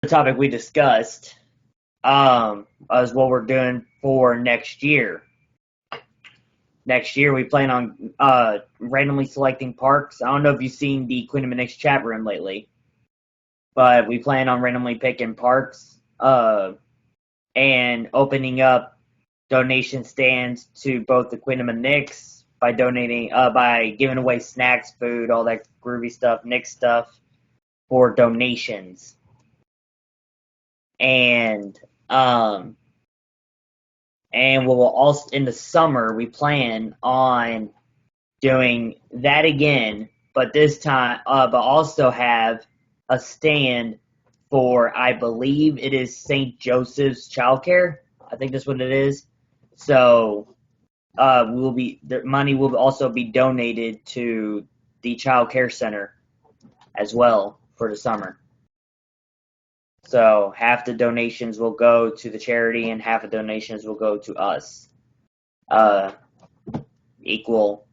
the topic we discussed is what we're doing for next year. Next year, we plan on randomly selecting parks. I don't know if you've seen the Queen of Minix chat room lately, but we plan on randomly picking parks and opening up donation stands to both the Queen of Minix by donating, by giving away snacks, food, all that groovy stuff, Nix stuff for donations. And we will also, in the summer, we plan on doing that again, but this time, but also have a stand for, I believe it is St. Joseph's Childcare. I think that's what it is. So, the money will also be donated to the Child Care Center as well for the summer. So half the donations will go to the charity and half the donations will go to us. Equal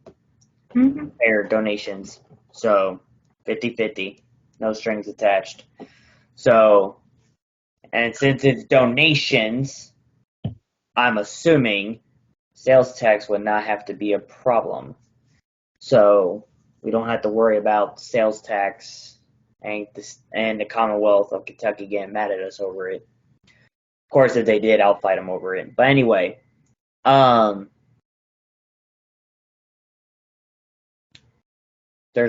fair donations. So 50-50. No strings attached. So, and since it's donations, I'm assuming sales tax would not have to be a problem. So we don't have to worry about sales tax and the Commonwealth of Kentucky getting mad at us over it. Of course, if they did, I'll fight them over it. But anyway, there's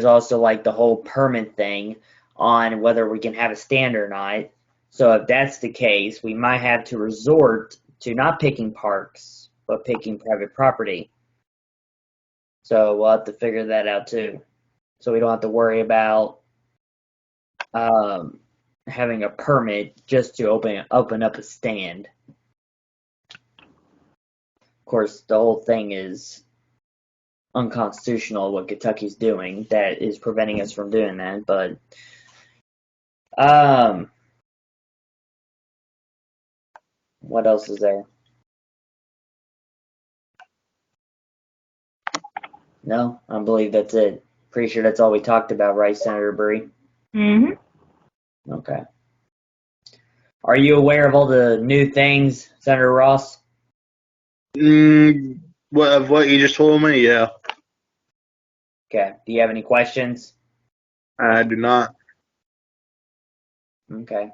also like the whole permit thing on whether we can have a stand or not. So if that's the case, we might have to resort to not picking parks, but picking private property. So we'll have to figure that out too. So we don't have to worry about having a permit just to open up a stand. Of course, the whole thing is unconstitutional what Kentucky's doing that is preventing us from doing that, but what else is there? No, I believe that's it. Pretty sure that's all we talked about, right, Senator Bree? Okay. Are you aware of all the new things, Senator Ross? What you just told me? Yeah. Okay. Do you have any questions? I do not. Okay.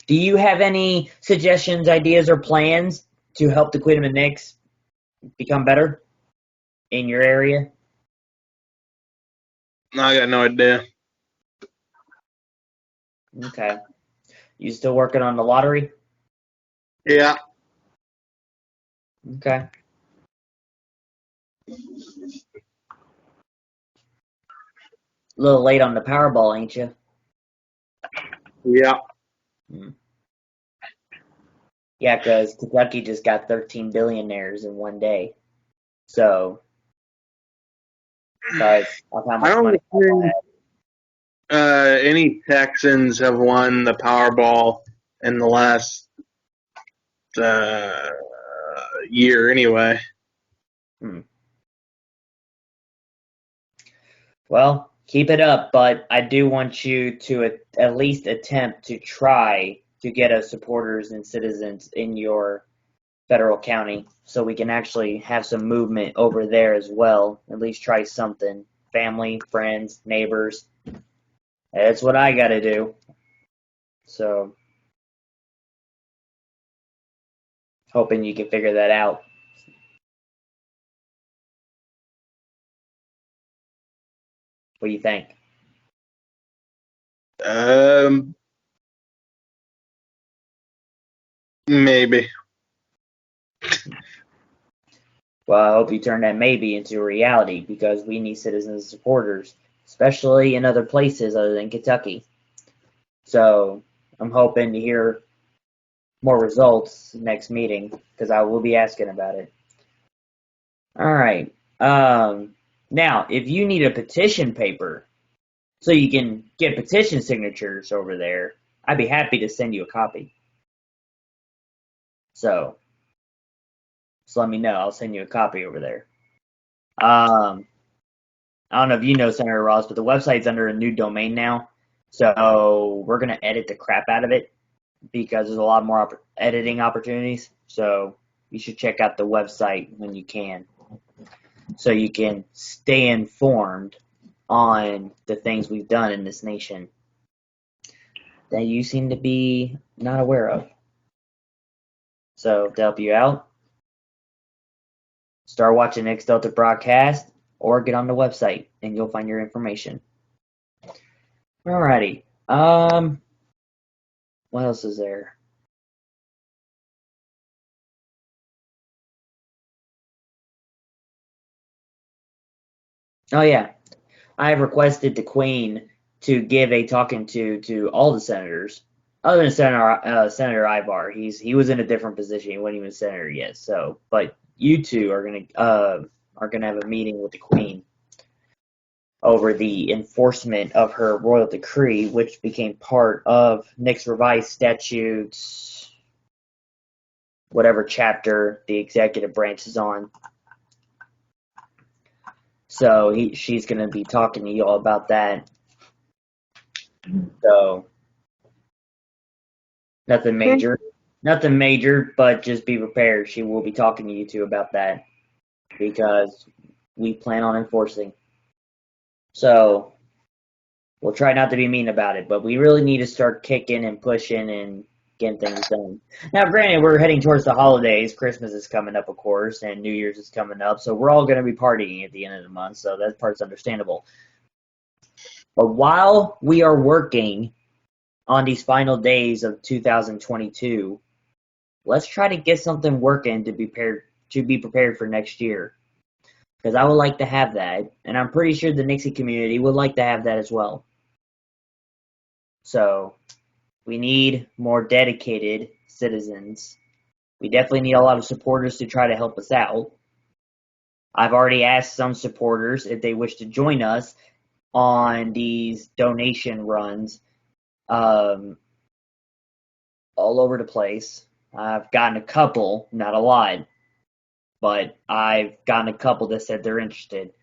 Do you have any suggestions, ideas, or plans to help the Queen of Minix become better in your area? No, I got no idea. Okay. You still working on the lottery? Yeah. Okay. A little late on the Powerball, ain't you? Yeah. Yeah, because Kentucky just got 13 billionaires in one day. So, guys, of how much I money don't think any Texans have won the Powerball in the last year, anyway. Well, keep it up, but I do want you to at least attempt to try to get us supporters and citizens in your federal county so we can actually have some movement over there as well. At least try something. Family, friends, neighbors. That's what I got to do. So, hoping you can figure that out. What do you think? Maybe. Well, I hope you turn that maybe into a reality because we need citizens and supporters, especially in other places other than Kentucky. So I'm hoping to hear more results next meeting because I will be asking about it. All right. Now, if you need a petition paper so you can get petition signatures over there, I'd be happy to send you a copy. So just let me know. I'll send you a copy over there. I don't know if you know, Senator Ross, but the website's under a new domain now. So we're going to edit the crap out of it. because there's a lot more editing opportunities. So you should check out the website when you can, so you can stay informed on the things we've done in this nation that you seem to be not aware of. So to help you out, start watching X Delta broadcast or get on the website and you'll find your information. Alrighty. What else is there? Oh yeah, I have requested the Queen to give a talking to all the senators, other than Senator Ivar. He was in a different position. He wasn't even a senator yet. So, but you two are gonna have a meeting with the Queen over the enforcement of her royal decree, which became part of Nick's revised statutes, whatever chapter the executive branch is on. So she's going to be talking to you all about that. So nothing major, but just be prepared. She will be talking to you two about that because we plan on enforcing. So we'll try not to be mean about it, but we really need to start kicking and pushing and getting things done. Now, granted, we're heading towards the holidays. Christmas is coming up, of course, and New Year's is coming up, so we're all going to be partying at the end of the month, so that part's understandable. But while we are working on these final days of 2022, let's try to get something working to be prepared for next year. Because I would like to have that, and I'm pretty sure the Nixie community would like to have that as well. So we need more dedicated citizens. We definitely need a lot of supporters to try to help us out. I've already asked some supporters if they wish to join us on these donation runs all over the place. I've gotten a couple, not a lot, but I've gotten a couple that said they're interested.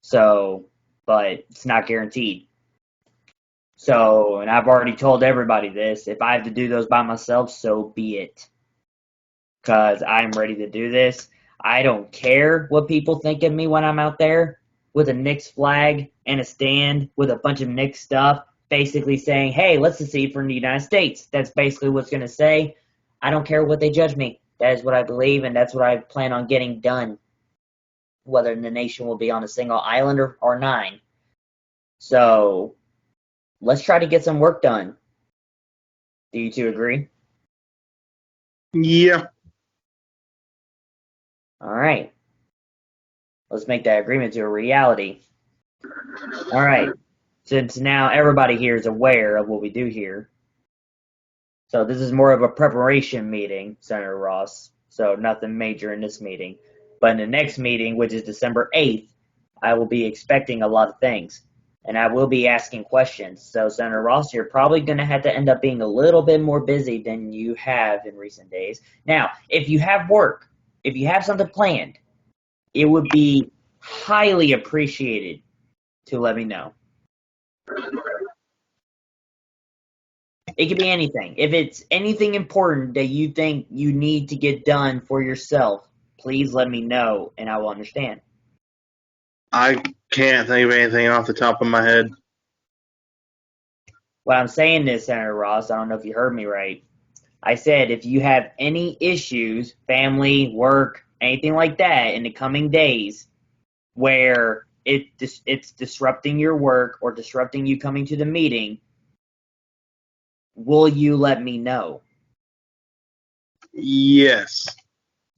So, but it's not guaranteed. So, and I've already told everybody this. If I have to do those by myself, so be it. Because I'm ready to do this. I don't care what people think of me when I'm out there with a Knicks flag and a stand with a bunch of Knicks stuff, basically saying, hey, let's secede from the United States. That's basically what's going to say. I don't care what they judge me. That is what I believe, and that's what I plan on getting done, whether the nation will be on a single island or 9. So let's try to get some work done. Do you two agree? Yeah. All right. Let's make that agreement to a reality. All right. Since now everybody here is aware of what we do here. So this is more of a preparation meeting, Senator Ross. So nothing major in this meeting. But in the next meeting, which is December 8th, I will be expecting a lot of things. And I will be asking questions. So, Senator Ross, you're probably going to have to end up being a little bit more busy than you have in recent days. Now, if you have work, if you have something planned, it would be highly appreciated to let me know. It could be anything. If it's anything important that you think you need to get done for yourself, please let me know and I will understand. I can't think of anything off the top of my head. What I'm saying is, Senator Ross, I don't know if you heard me right. I said if you have any issues, family, work, anything like that in the coming days where it's disrupting your work or disrupting you coming to the meeting, will you let me know? Yes.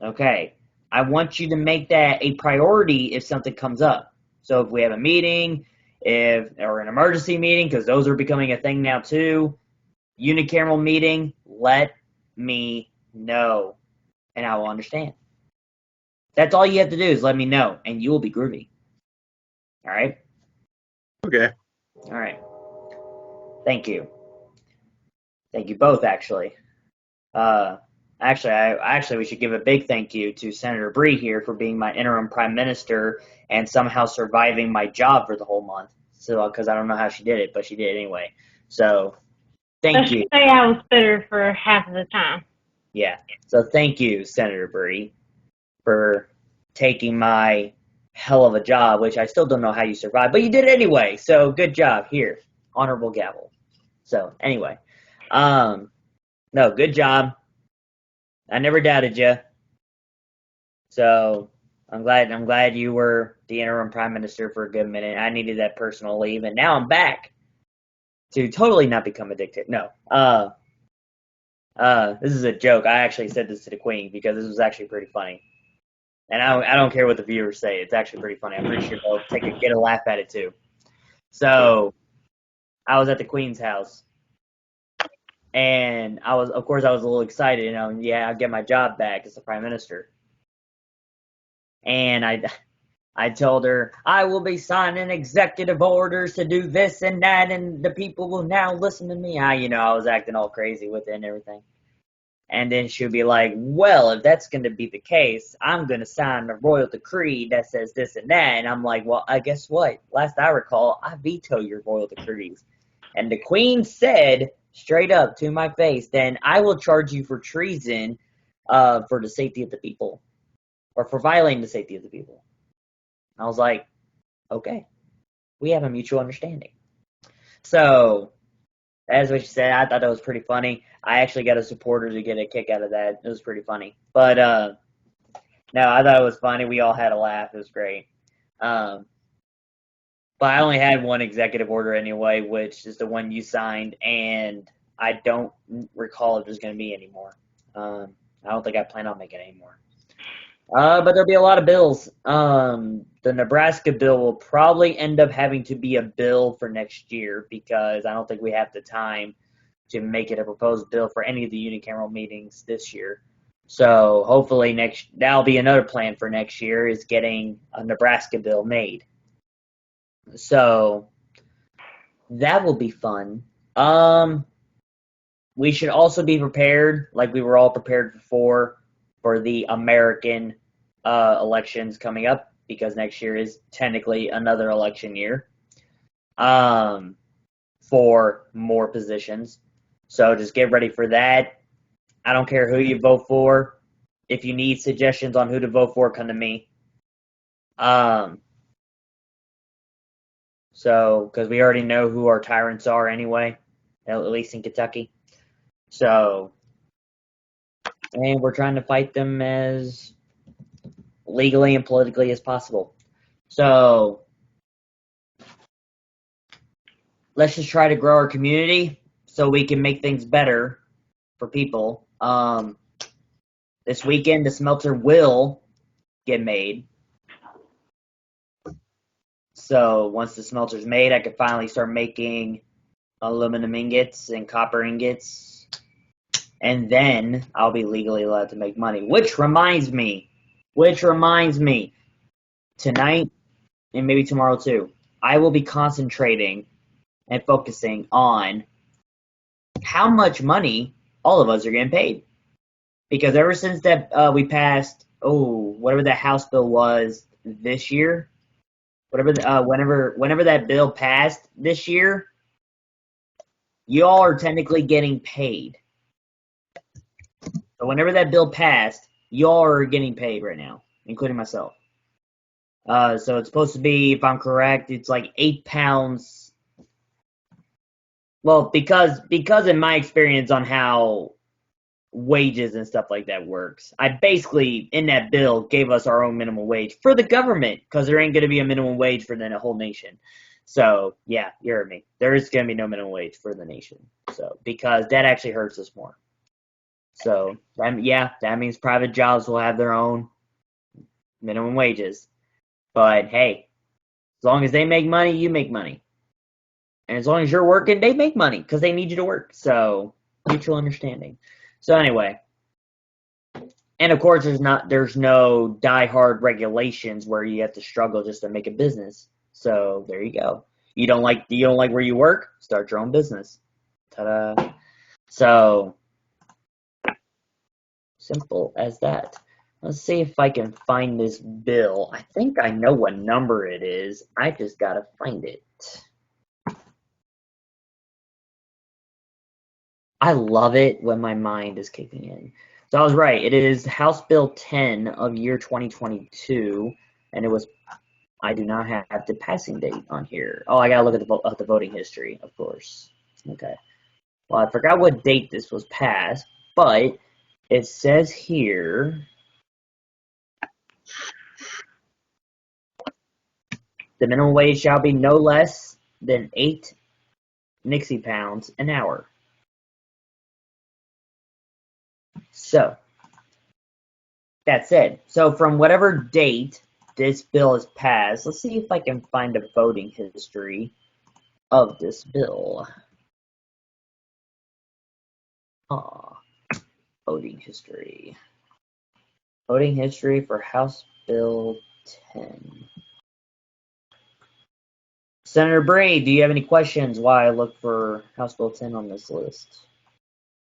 Okay. I want you to make that a priority if something comes up. So if we have a meeting, or an emergency meeting, because those are becoming a thing now too, unicameral meeting, let me know, and I will understand. That's all you have to do is let me know, and you will be groovy. All right? Okay. All right. Thank you. Thank you both, actually. Actually, we should give a big thank you to Senator Bree here for being my interim prime minister and somehow surviving my job for the whole month. So, because I don't know how she did it, but she did it anyway. So, thank you. Say I was bitter for half of the time. Yeah. So thank you, Senator Bree, for taking my hell of a job, which I still don't know how you survived, but you did it anyway. So good job. Here, honorable gavel. So anyway, no, good job. I never doubted you. So I'm glad you were the interim prime minister for a good minute. I needed that personal leave, and now I'm back to totally not become a dictator. No, this is a joke. I actually said this to the Queen because this was actually pretty funny. And I don't care what the viewers say. It's actually pretty funny. I'm pretty sure they'll get a laugh at it too. So I was at the Queen's house, and of course, I was a little excited. You know, yeah, I'll get my job back as the prime minister. And I told her I will be signing executive orders to do this and that, and the people will now listen to me. I was acting all crazy with it and everything. And then she'll be like, well, if that's going to be the case, I'm going to sign a royal decree that says this and that. And I'm like, well, I guess what? Last I recall, I veto your royal decrees. And the Queen said straight up to my face, then I will charge you for treason for the safety of the people, or for violating the safety of the people. I was like, okay, we have a mutual understanding. So, as what she said, I thought that was pretty funny. I actually got a supporter to get a kick out of that. It was pretty funny. But, no, I thought it was funny. We all had a laugh. It was great. But I only had one executive order anyway, which is the one you signed, and I don't recall if there's going to be any more. I don't think I plan on making any more. But there'll be a lot of bills. The Nebraska bill will probably end up having to be a bill for next year because I don't think we have the time to make it a proposed bill for any of the unicameral meetings this year. So hopefully that'll be another plan for next year is getting a Nebraska bill made. So that will be fun. We should also be prepared, like we were all prepared before, for the American elections coming up because next year is technically another election year for more positions. So just get ready for that. I don't care who you vote for. If you need suggestions on who to vote for, come to me. So, because we already know who our tyrants are anyway, at least in Kentucky. So, and we're trying to fight them as legally and politically as possible. So, let's just try to grow our community so we can make things better for people. This weekend, the smelter will get made. So once the smelter's made, I could finally start making aluminum ingots and copper ingots. And then I'll be legally allowed to make money. Which reminds me, tonight and maybe tomorrow too, I will be concentrating and focusing on how much money all of us are getting paid. Because ever since that we passed, whatever that House bill was this year, whenever that bill passed this year, y'all are technically getting paid. So whenever that bill passed, y'all are getting paid right now, including myself. So it's supposed to be, if I'm correct, it's like £8. Well, because in my experience on how wages and stuff like that works, I basically, in that bill, gave us our own minimum wage for the government, because there ain't going to be a minimum wage for the whole nation. So, yeah, you heard me. There is going to be no minimum wage for the nation. So, because that actually hurts us more. So, that means private jobs will have their own minimum wages. But, hey, as long as they make money, you make money. And as long as you're working, they make money, because they need you to work. So, mutual understanding. So anyway, and of course there's no die-hard regulations where you have to struggle just to make a business. So there you go. You don't like where you work? Start your own business. Ta-da. So simple as that. Let's see if I can find this bill. I think I know what number it is. I just gotta find it. I love it when my mind is kicking in. So I was right. It is House Bill 10 of year 2022, and it was. I do not have the passing date on here. Oh, I gotta look at the voting history, of course. Okay. Well, I forgot what date this was passed, but it says here the minimum wage shall be no less than 8 Nixie pounds an hour. So, that said, so from whatever date this bill is passed, let's see if I can find a voting history of this bill. Voting history. Voting history for House Bill 10. Senator Bray, do you have any questions while I look for House Bill 10 on this list?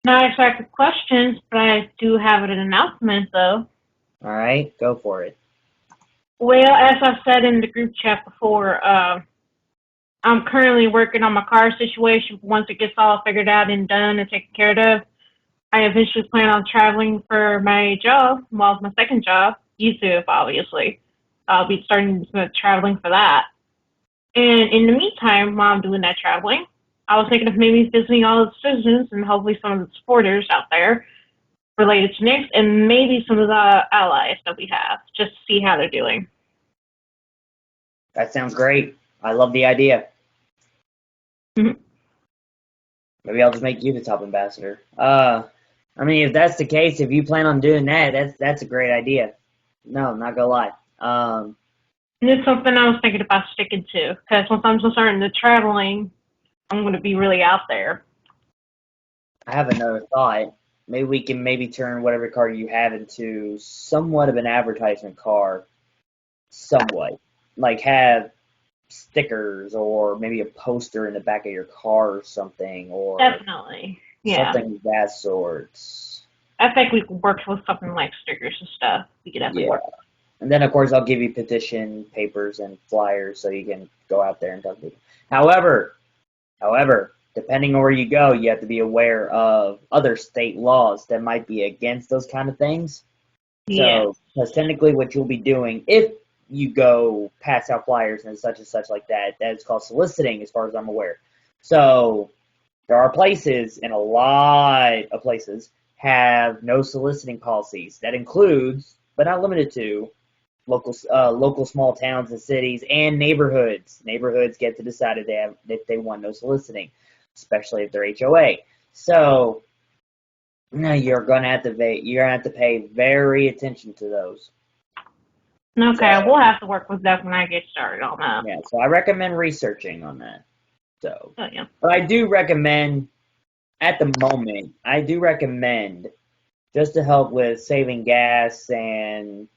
Not exactly questions, but I do have an announcement, though. All right, go for it. Well, as I've said in the group chat before, I'm currently working on my car situation. Once it gets all figured out and done and taken care of, I eventually plan on traveling for my job, well, my second job, YouTube, obviously. I'll be starting traveling for that. And in the meantime, while I'm doing that traveling, I was thinking of maybe visiting all the citizens and hopefully some of the supporters out there related to Nix and maybe some of the allies that we have, just to see how they're doing. That sounds great. I love the idea. Mhm. Maybe I'll just make you the top ambassador. I mean, if that's the case, if you plan on doing that, that's a great idea. No, not gonna lie. And it's something I was thinking about sticking to, because once I'm starting to traveling, I'm going to be really out there. I have another thought. Maybe we can turn whatever car you have into somewhat of an advertisement car. Somewhat. Like have stickers or maybe a poster in the back of your car or something, or Definitely. Yeah. something of that sort. I think we could work with something like stickers and stuff. We could definitely work. And then, of course, I'll give you petition papers and flyers so you can go out there and talk to people. However, depending on where you go, you have to be aware of other state laws that might be against those kind of things. Yeah. So, because technically what you'll be doing, if you go pass out flyers and such like that, that's called soliciting as far as I'm aware. So, there are places, and a lot of places, have no soliciting policies. That includes, but not limited to, local small towns and cities and neighborhoods. Neighborhoods get to decide if they want no soliciting, especially if they're HOA. So you're gonna have to pay very attention to those. Okay, we'll have to work with that when I get started on that. Yeah, so I recommend researching on that. So, yeah. But I do recommend, at the moment, just to help with saving gas and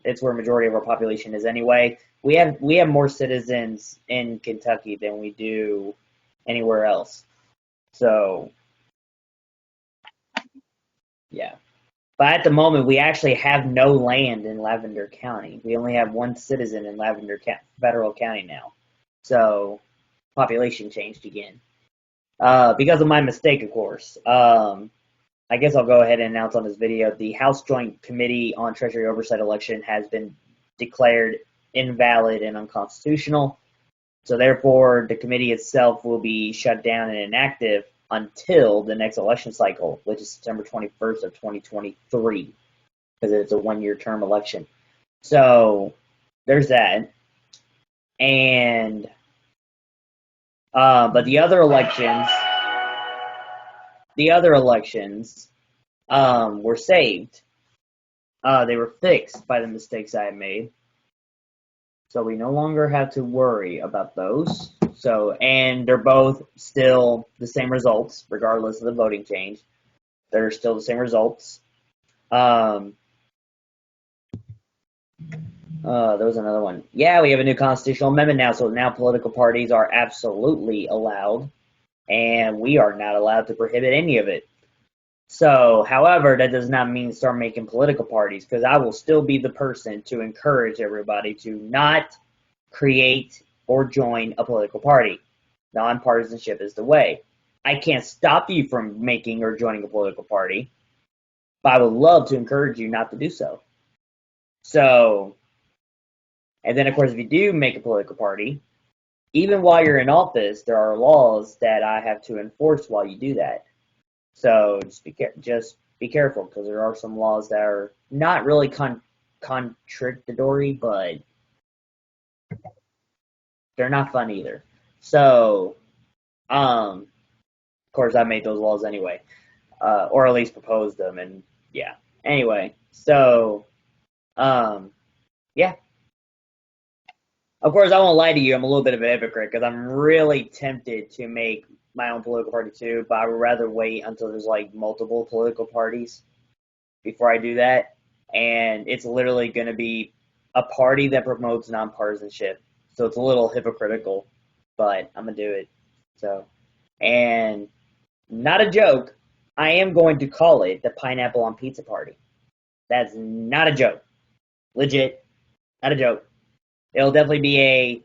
it's where majority of our population is anyway. We have more citizens in Kentucky than we do anywhere else. So, yeah. But at the moment, we actually have no land in Lavender County. We only have one citizen in Federal County now. So, population changed again. Because of my mistake, of course. I guess I'll go ahead and announce on this video, the House Joint Committee on Treasury Oversight election has been declared invalid and unconstitutional. So therefore, the committee itself will be shut down and inactive until the next election cycle, which is September 21st of 2023, because it's a one-year term election. So there's that. And but the other elections were saved. They were fixed by the mistakes I made. So we no longer have to worry about those. So, and they're both still the same results, regardless of the voting change. They're still the same results. There was another one. Yeah, we have a new constitutional amendment now, so now political parties are absolutely allowed, and we are not allowed to prohibit any of it. So, however, that does not mean start making political parties, because I will still be the person to encourage everybody to not create or join a political party. Non-partisanship is the way. I can't stop you from making or joining a political party, but I would love to encourage you not to do so. So, and then of course, if you do make a political party, even while you're in office, there are laws that I have to enforce while you do that. So just be careful, because there are some laws that are not really contradictory, but they're not fun either. So, of course, I made those laws anyway, or at least proposed them, and yeah. Anyway, so, yeah. Of course, I won't lie to you. I'm a little bit of a hypocrite because I'm really tempted to make my own political party too, but I would rather wait until there's like multiple political parties before I do that. And it's literally going to be a party that promotes nonpartisanship. So it's a little hypocritical, but I'm going to do it. So, and not a joke, I am going to call it the Pineapple on Pizza Party. That's not a joke. Legit. Not a joke. It'll definitely be a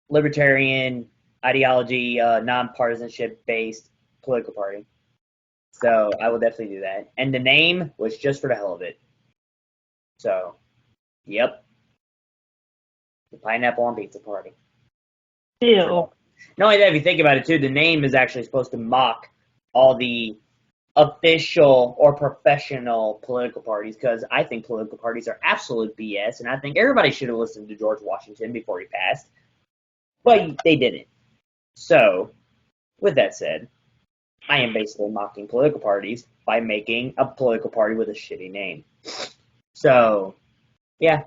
libertarian ideology, nonpartisanship based political party. So I will definitely do that. And the name was just for the hell of it. So, yep. The Pineapple on Pizza Party. Ew. Not only that, if you think about it too, the name is actually supposed to mock all the official or professional political parties, because I think political parties are absolute BS, and I think everybody should have listened to George Washington before he passed. But they didn't. So, with that said, I am basically mocking political parties by making a political party with a shitty name. So, yeah.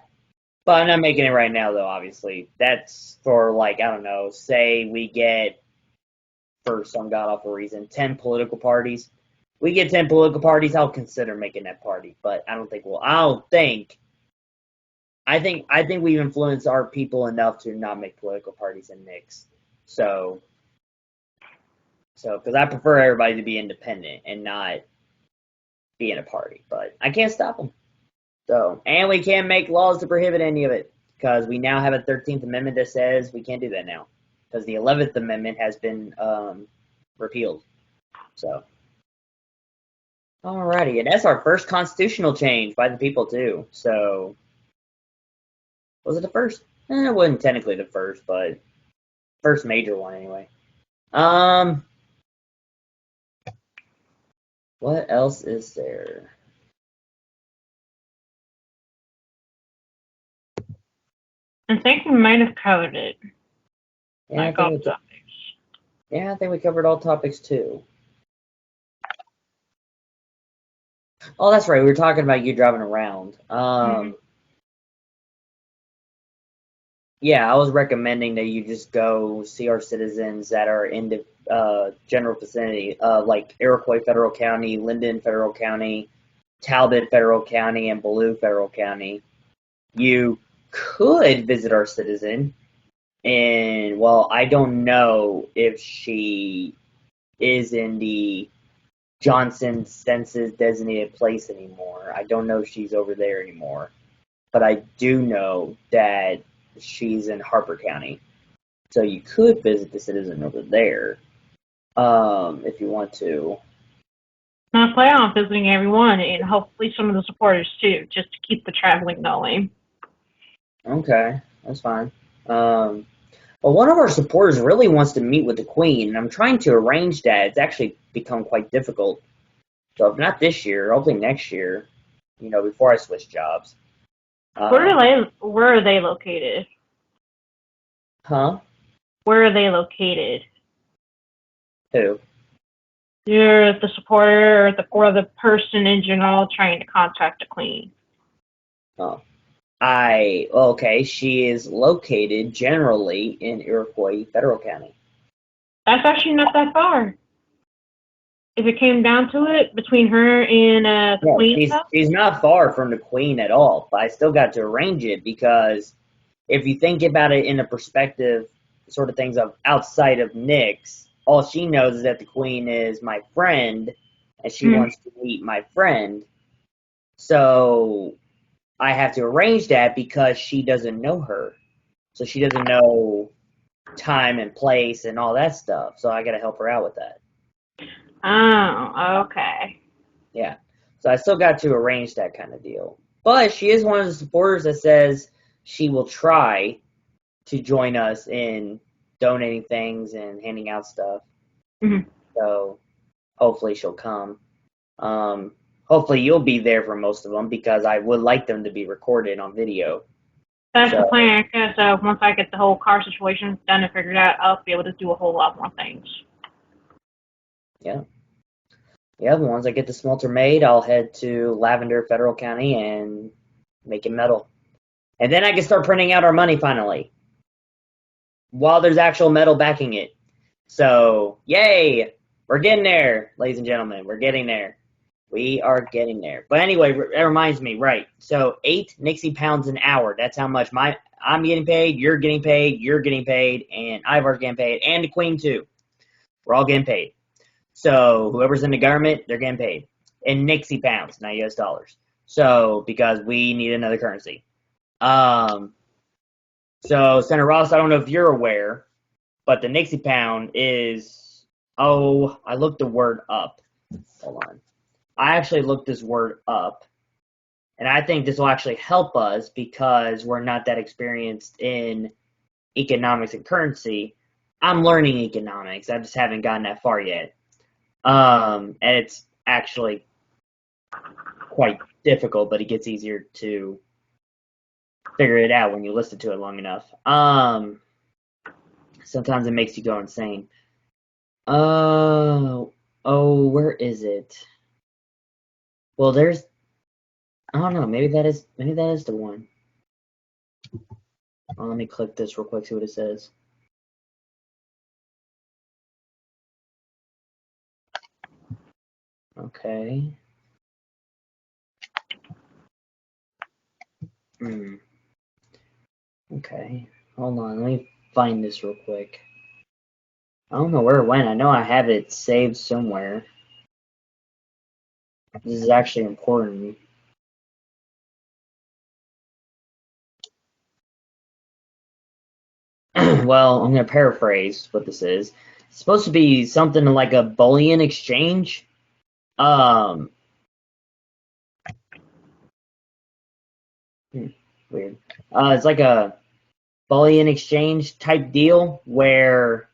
But I'm not making it right now, though, obviously. That's for, like, I don't know, say we get, for some god-awful reason, 10 political parties. We get 10 political parties, I'll consider making that party. But I think we've influenced our people enough to not make political parties and mix. So, because I prefer everybody to be independent and not be in a party. But I can't stop them. So, and we can't make laws to prohibit any of it, because we now have a 13th Amendment that says we can't do that now, because the 11th Amendment has been repealed. So, alrighty, and that's our first constitutional change by the people too. So, was it the first? It wasn't technically the first, but first major one anyway. What else is there? I think we might have covered it. Yeah, Like all topics. I think we covered all topics too. Oh, that's right. We were talking about you driving around. Yeah, I was recommending that you just go see our citizens that are in the general vicinity, like Iroquois Federal County, Linden Federal County, Talbot Federal County, and Belleau Federal County. You could visit our citizen, and, well, I don't know if she is in the Johnson Census designated place anymore. I don't know if she's over there anymore. But I do know that she's in Harper County. So you could visit the citizen over there, if you want to. I plan on visiting everyone and hopefully some of the supporters too, just to keep the traveling going. Okay, that's fine. Well, one of our supporters really wants to meet with the Queen, and I'm trying to arrange that. It's actually become quite difficult. So if not this year, hopefully next year, before I switch jobs. Where are they located? Huh? Where are they located? Who? You're the supporter or the person in general trying to contact the Queen. Oh. Okay, she is located generally in Iroquois Federal County. That's actually not that far. If it came down to it, between her and the Queen's house? She's not far from the Queen at all, but I still got to arrange it, because if you think about it in the perspective sort of things of outside of Nick's, all she knows is that the Queen is my friend, and she wants to meet my friend. So I have to arrange that because she doesn't know her. So she doesn't know time and place and all that stuff. So I got to help her out with that. Oh, okay. Yeah. So I still got to arrange that kind of deal. But she is one of the supporters that says she will try to join us in donating things and handing out stuff. Mm-hmm. So hopefully she'll come. Hopefully you'll be there for most of them because I would like them to be recorded on video. That's the plan, because once I get the whole car situation done and figured out, I'll be able to do a whole lot more things. Yeah. Yeah, once I get the smelter made, I'll head to Lavender Federal County and make it metal. And then I can start printing out our money finally. While there's actual metal backing it. So, yay! We're getting there, ladies and gentlemen. We're getting there. We are getting there. But anyway, that reminds me, right. So 8 Nixie pounds an hour. That's how much I'm getting paid, you're getting paid, and Ivar's getting paid, and the Queen too. We're all getting paid. So whoever's in the government, they're getting paid. In Nixie pounds, not US dollars. So, because we need another currency. So, Senator Ross, I don't know if you're aware, but the Nixie pound is, I looked the word up. Hold on. I actually looked this word up, and I think this will actually help us because we're not that experienced in economics and currency. I'm learning economics. I just haven't gotten that far yet. And it's actually quite difficult, but it gets easier to figure it out when you listen to it long enough. Sometimes it makes you go insane. Where is it? Well, I don't know, maybe that is the one. Let me click this real quick, see what it says. Okay. Okay. Hold on, let me find this real quick. I don't know where it went. I know I have it saved somewhere. This is actually important. Well, I'm going to paraphrase what this is. It's supposed to be something like a bullion exchange. Weird. It's like a bullion exchange type deal where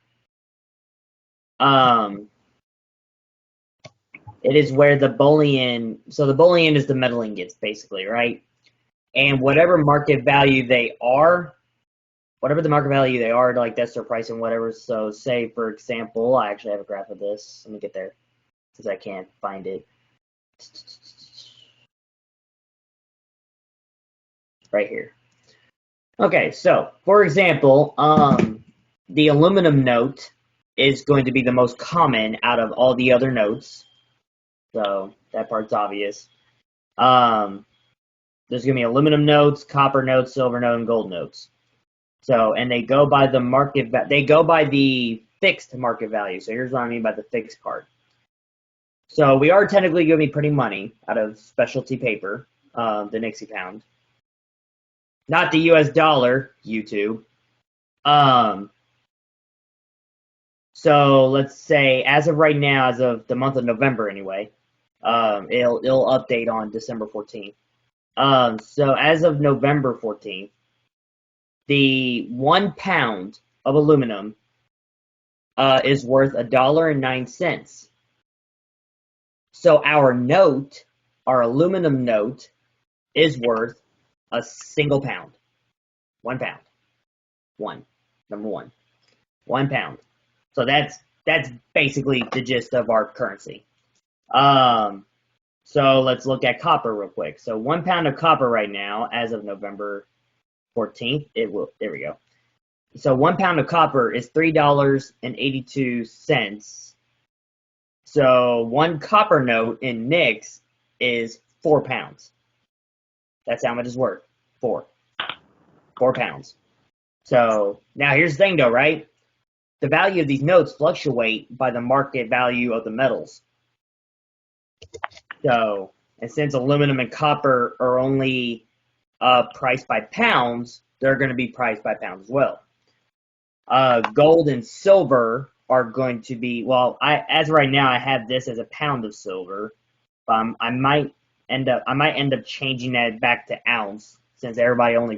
it is where the bullion, so the bullion is the metal ingots basically, right? And whatever market value they are, like that's their price and whatever. So say for example, I actually have a graph of this. Let me get there because I can't find it. Right here. Okay, so for example, the aluminum note is going to be the most common out of all the other notes. So that part's obvious. There's going to be aluminum notes, copper notes, silver note, and gold notes. So, and they go by the fixed market value. So here's what I mean by the fixed part. So we are technically going to be printing money out of specialty paper, the Nixie pound. Not the US dollar, YouTube. So let's say as of right now, as of the month of November anyway, it'll update on December 14th. So as of November 14th, the 1 pound of aluminum is worth $1.09. So our aluminum note, is worth a single pound. 1 pound. Number one. 1 pound. So that's basically the gist of our currency. So let's look at copper real quick. So 1 pound of copper right now, as of November 14th, there we go. So 1 pound of copper is $3.82. So 1 copper note in NIX is 4 pounds. That's how much it's worth. 4 pounds. So now here's the thing though, right? The value of these notes fluctuate by the market value of the metals. So, and since aluminum and copper are only priced by pounds, they're going to be priced by pounds as well. Gold and silver are going to be, well, as right now I have this as a pound of silver, but I might end up changing that back to ounce since everybody only